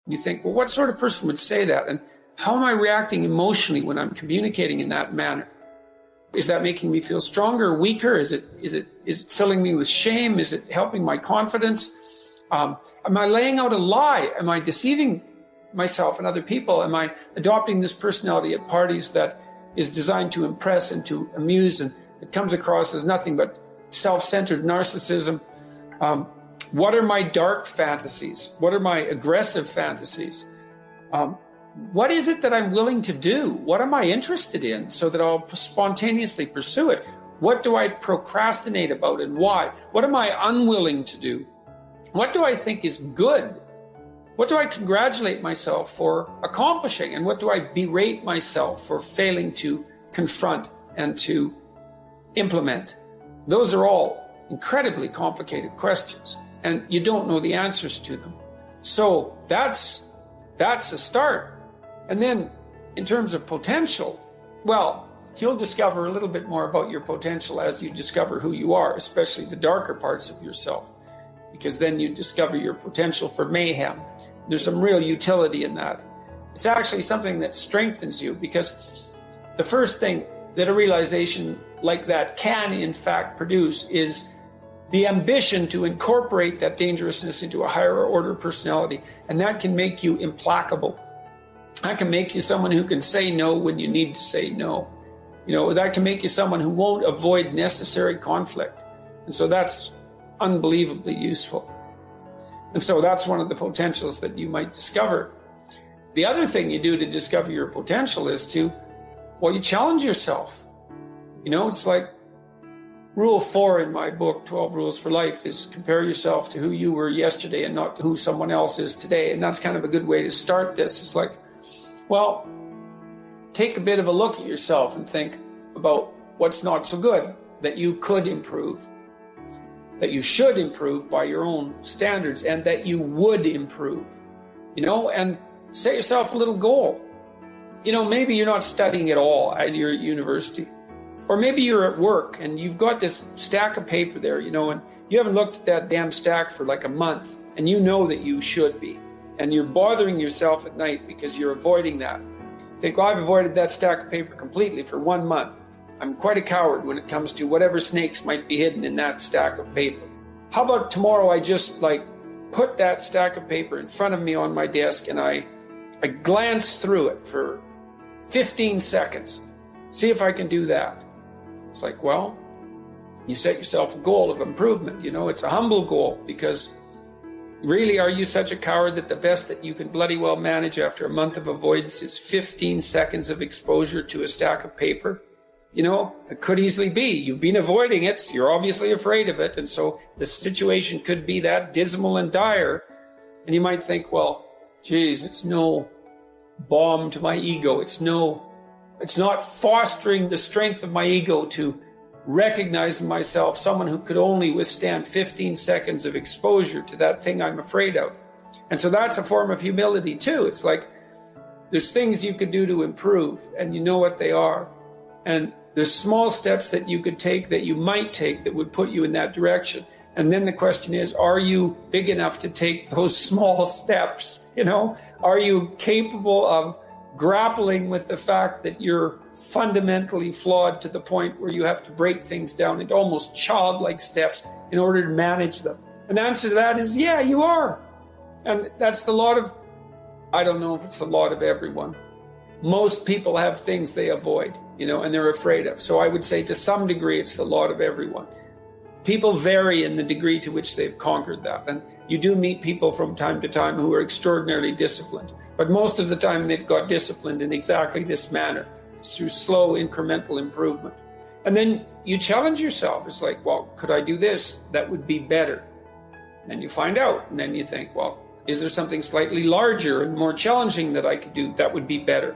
You think, well, what sort of person would say that? And how am I reacting emotionally when I'm communicating in that manner? Is that making me feel stronger, weaker? Is it filling me with shame? Is it helping my confidence? Am I laying out a lie? Am I deceiving myself and other people? Am I adopting this personality at parties that is designed to impress and to amuse, and it comes across as nothing but self-centered narcissism? What are my dark fantasies? What are my aggressive fantasies? What is it that I'm willing to do? What am I interested in so that I'll spontaneously pursue it? What do I procrastinate about and why? What am I unwilling to do? What do I think is good? What do I congratulate myself for accomplishing? And what do I berate myself for failing to confront and to implement? Those are all incredibly complicated questions, and you don't know the answers to them. So that's a start. And then in terms of potential, well, you'll discover a little bit more about your potential as you discover who you are, especially the darker parts of yourself, because then you discover your potential for mayhem. There's some real utility in that. It's actually something that strengthens you, because the first thing that a realization like that can in fact produce is the ambition to incorporate that dangerousness into a higher order personality. And that can make you implacable. That can make you someone who can say no when you need to say no. That can make you someone who won't avoid necessary conflict. And so that's unbelievably useful. And so that's one of the potentials that you might discover. The other thing you do to discover your potential is you challenge yourself. It's like Rule 4 in my book, 12 Rules for Life, is compare yourself to who you were yesterday and not to who someone else is today. And that's kind of a good way to start this. It's like, well, take a bit of a look at yourself and think about what's not so good that you could improve, that you should improve by your own standards, and that you would improve, and set yourself a little goal. Maybe you're not studying at all at your university, or maybe you're at work and you've got this stack of paper there, and you haven't looked at that damn stack for like a month, and you know that you should be, and you're bothering yourself at night because you're avoiding that. You think, well, I've avoided that stack of paper completely for 1 month. I'm quite a coward when it comes to whatever snakes might be hidden in that stack of paper. How about tomorrow I just put that stack of paper in front of me on my desk and I glance through it for 15 seconds. See if I can do that. It's like, well, you set yourself a goal of improvement. It's a humble goal, because really, are you such a coward that the best that you can bloody well manage after a month of avoidance is 15 seconds of exposure to a stack of paper? It could easily be. You've been avoiding it. You're obviously afraid of it. And so the situation could be that dismal and dire. And you might think, well, geez, it's no balm to my ego. It's not fostering the strength of my ego to recognize in myself someone who could only withstand 15 seconds of exposure to that thing I'm afraid of. And so that's a form of humility too. It's like there's things you could do to improve, and you know what they are. And there's small steps that you could take, that you might take, that would put you in that direction. And then the question is, are you big enough to take those small steps? Are you capable of grappling with the fact that you're fundamentally flawed to the point where you have to break things down into almost childlike steps in order to manage them? And the answer to that is, yeah, you are. And that's the lot of, I don't know if it's the lot of everyone. Most people have things they avoid, and they're afraid of. So I would say to some degree, it's the lot of everyone. People vary in the degree to which they've conquered that. And you do meet people from time to time who are extraordinarily disciplined. But most of the time they've got disciplined in exactly this manner. It's through slow incremental improvement. And then you challenge yourself. It's like, well, could I do this? That would be better. And you find out. And then you think, well, is there something slightly larger and more challenging that I could do that would be better?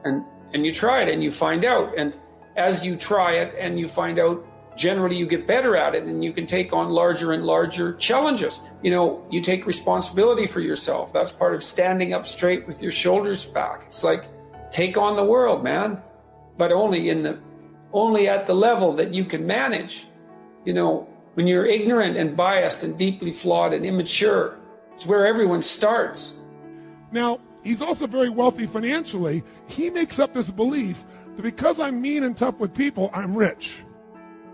And you try it and you find out. And as you try it and you find out, generally you get better at it, and you can take on larger and larger challenges. You take responsibility for yourself. That's part of standing up straight with your shoulders back. It's like, take on the world, man, but only at the level that you can manage. When you're ignorant and biased and deeply flawed and immature, it's where everyone starts. Now, he's also very wealthy financially. He makes up this belief that because I'm mean and tough with people, I'm rich.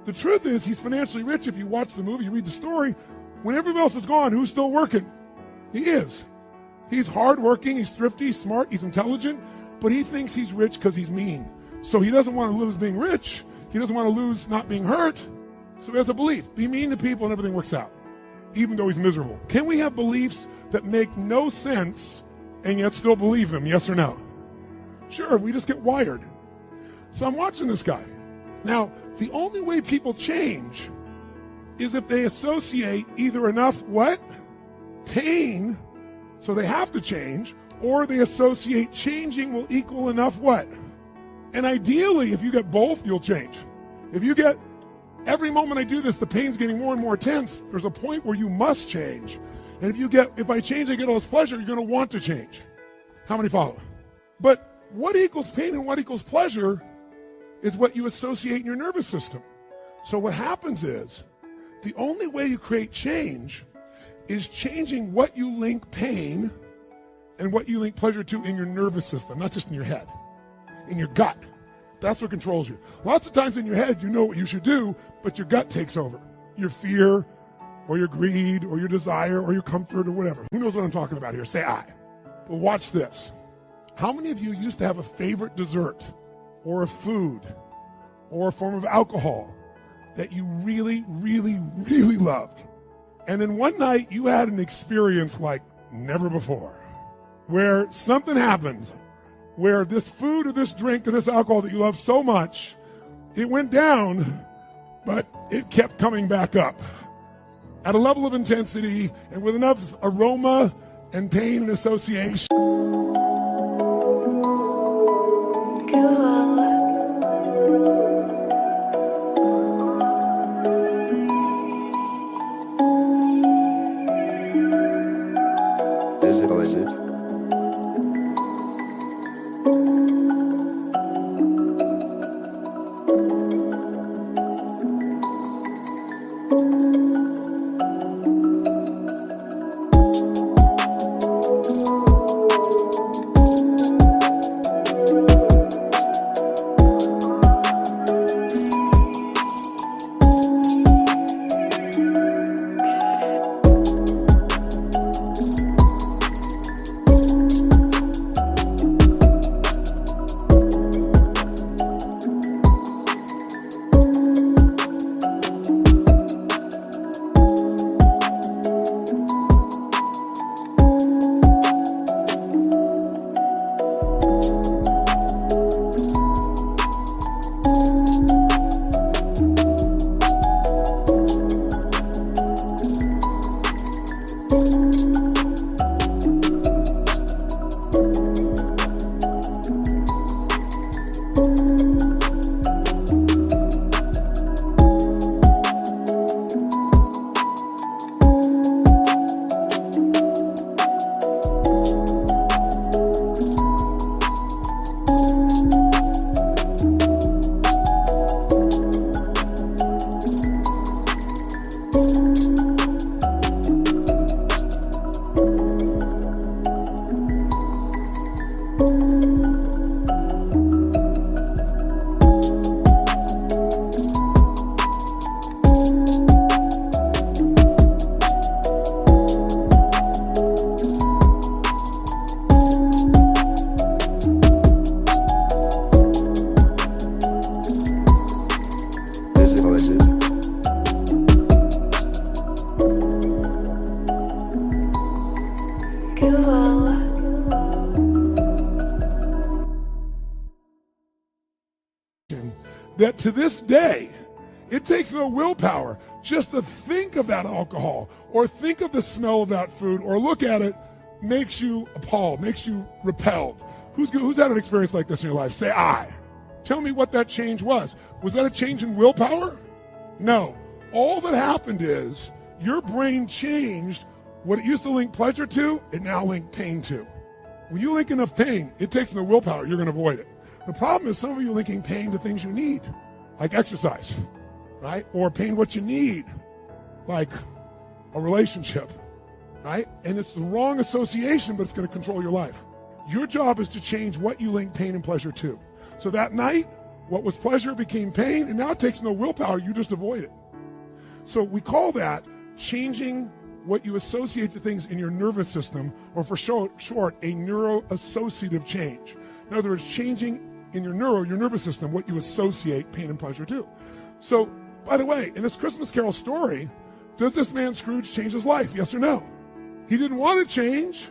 The truth is, he's financially rich. If you watch the movie, you read the story, when everyone else is gone, who's still working? He is. He's hardworking, he's thrifty, he's smart, he's intelligent, but he thinks he's rich because he's mean. So he doesn't want to lose being rich. He doesn't want to lose not being hurt. So he has a belief. Be mean to people and everything works out, even though he's miserable. Can we have beliefs that make no sense and yet still believe them? Yes or no? Sure, we just get wired. So I'm watching this guy. Now, the only way people change is if they associate either enough what? Pain, so they have to change, or they associate changing will equal enough what? And ideally, if you get both, you'll change. If you get, every moment I do this, the pain's getting more and more intense, there's a point where you must change. And if I change, I get all this pleasure, you're going to want to change. How many follow? But what equals pain and what equals pleasure is what you associate in your nervous system. So what happens is, the only way you create change is changing what you link pain and what you link pleasure to in your nervous system, not just in your head, in your gut. That's what controls you. Lots of times in your head, you know what you should do, but your gut takes over. Your fear, or your greed, or your desire, or your comfort, or whatever. Who knows what I'm talking about here? Say I. But watch this. How many of you used to have a favorite dessert, or a food, or a form of alcohol that you really, really, really loved? And then one night you had an experience like never before, where something happened, where this food or this drink or this alcohol that you love so much, it went down, but it kept coming back up at a level of intensity and with enough aroma and pain and association. Is it? That to this day, it takes no willpower just to think of that alcohol or think of the smell of that food or look at it makes you appalled, makes you repelled. Who's had an experience like this in your life? Say I. Tell me what that change was. Was that a change in willpower? No. All that happened is your brain changed what it used to link pleasure to, it now linked pain to. When you link enough pain, it takes no willpower, you're going to avoid it. The problem is some of you are linking pain to things you need, like exercise, right? Or pain what you need, like a relationship, right? And it's the wrong association, but it's going to control your life. Your job is to change what you link pain and pleasure to. So that night, what was pleasure became pain, and now it takes no willpower, you just avoid it. So we call that changing what you associate to things in your nervous system, or for short, a neuroassociative change. In other words, changing in your nervous system, what you associate pain and pleasure to. So, by the way, in this Christmas Carol story, does this man Scrooge change his life? Yes or no? He didn't want to change.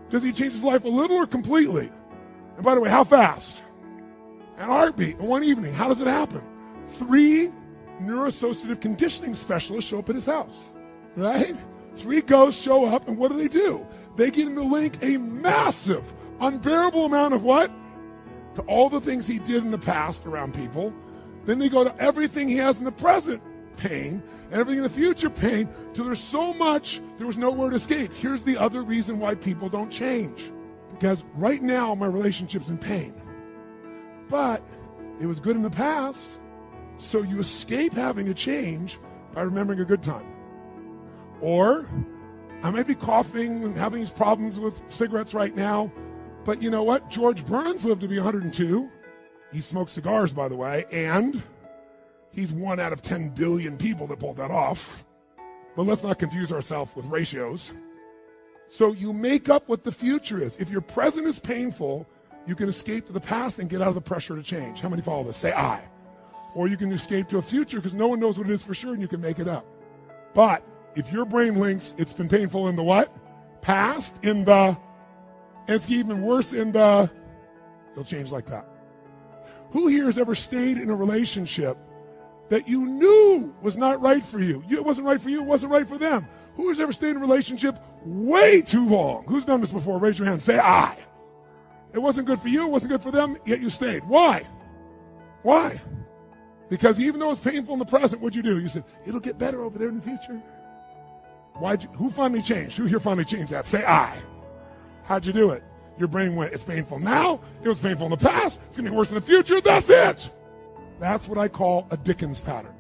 Does he change his life a little or completely? And by the way, how fast? An heartbeat in one evening. How does it happen? 3 neuroassociative conditioning specialists show up at his house, right? 3 ghosts show up, and what do? They get him to link a massive, unbearable amount of what? To all the things he did in the past around people. Then they go to everything he has in the present, pain, and everything in the future, pain, till there's so much, there was nowhere to escape. Here's the other reason why people don't change. Because right now, my relationship's in pain. But it was good in the past, so you escape having to change by remembering a good time. Or, I might be coughing and having these problems with cigarettes right now, but you know what? George Burns lived to be 102. He smoked cigars, by the way, and he's 1 out of 10 billion people that pulled that off. But let's not confuse ourselves with ratios. So you make up what the future is. If your present is painful, you can escape to the past and get out of the pressure to change. How many follow this? Say I. Or you can escape to a future because no one knows what it is for sure and you can make it up. But if your brain links, it's been painful in the what? Past, and it's even worse in the, you'll change like that. Who here has ever stayed in a relationship that you knew was not right for you? It wasn't right for you, it wasn't right for them. Who has ever stayed in a relationship way too long? Who's done this before? Raise your hand, say I. It wasn't good for you, it wasn't good for them, yet you stayed. Why? Why? Because even though it's painful in the present, what'd you do? You said, it'll get better over there in the future. Who finally changed? Who here finally changed that? Say I. How'd you do it? Your brain went, it's painful now, it was painful in the past, it's gonna be worse in the future, that's it. That's what I call a Dickens pattern.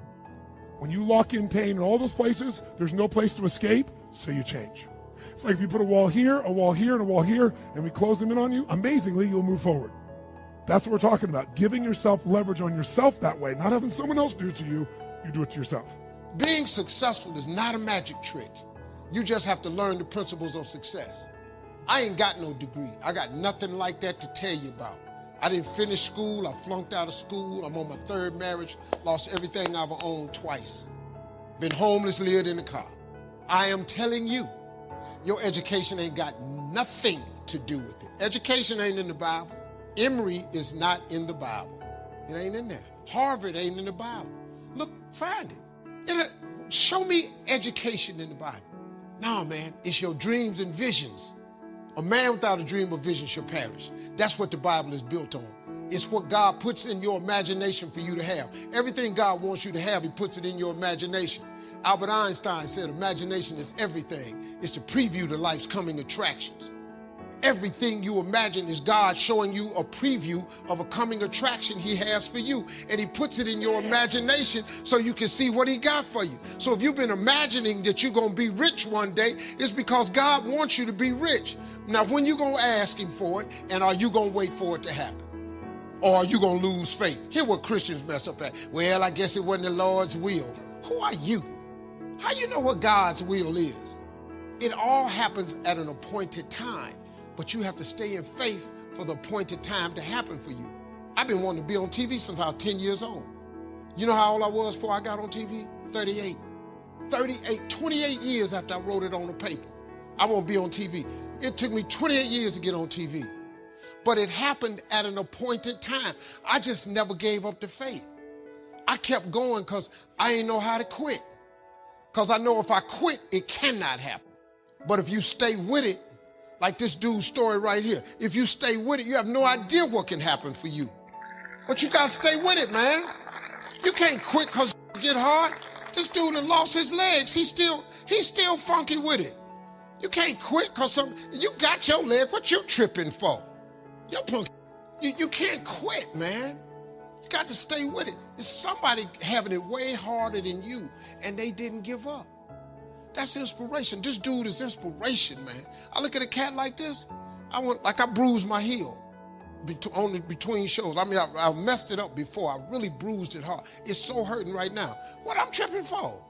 When you lock in pain in all those places, there's no place to escape, so you change. It's like if you put a wall here, and a wall here, and we close them in on you, amazingly, you'll move forward. That's what we're talking about, giving yourself leverage on yourself that way, not having someone else do it to you, you do it to yourself. Being successful is not a magic trick. You just have to learn the principles of success. I ain't got no degree. I got nothing like that to tell you about. I didn't finish school. I flunked out of school. I'm on my 3rd marriage. Lost everything I've owned twice. Been homeless, lived in a car. I am telling you, your education ain't got nothing to do with it. Education ain't in the Bible. Emory is not in the Bible. It ain't in there. Harvard ain't in the Bible. Look, find it. Show me education in the Bible. No, man, it's your dreams and visions. A man without a dream or vision shall perish. That's what the Bible is built on. It's what God puts in your imagination for you to have. Everything God wants you to have, he puts it in your imagination. Albert Einstein said imagination is everything. It's the preview to life's coming attractions. Everything you imagine is God showing you a preview of a coming attraction he has for you. And he puts it in your imagination so you can see what he got for you. So if you've been imagining that you're going to be rich one day, it's because God wants you to be rich. Now, when you going to ask him for it, and are you going to wait for it to happen? Or are you going to lose faith? Here's what Christians mess up at. Well, I guess it wasn't the Lord's will. Who are you? How you know what God's will is? It all happens at an appointed time. But you have to stay in faith for the appointed time to happen for you. I've been wanting to be on TV since I was 10 years old. You know how old I was before I got on TV? 38. 28 years after I wrote it on the paper. I want to be on TV. It took me 28 years to get on TV. But it happened at an appointed time. I just never gave up the faith. I kept going because I didn't know how to quit. Because I know if I quit, it cannot happen. But if you stay with it, like this dude's story right here. If you stay with it, you have no idea what can happen for you. But you gotta stay with it, man. You can't quit because it get hard. This dude done lost his legs. He's still funky with it. You can't quit because you got your leg. What you tripping for? You're punk. You can't quit, man. You got to stay with it. It's somebody having it way harder than you, and they didn't give up. That's inspiration. This dude is inspiration, man. I look at a cat like this, I bruised my heel between shows. I mean, I messed it up before. I really bruised it hard. It's so hurting right now. What I'm tripping for?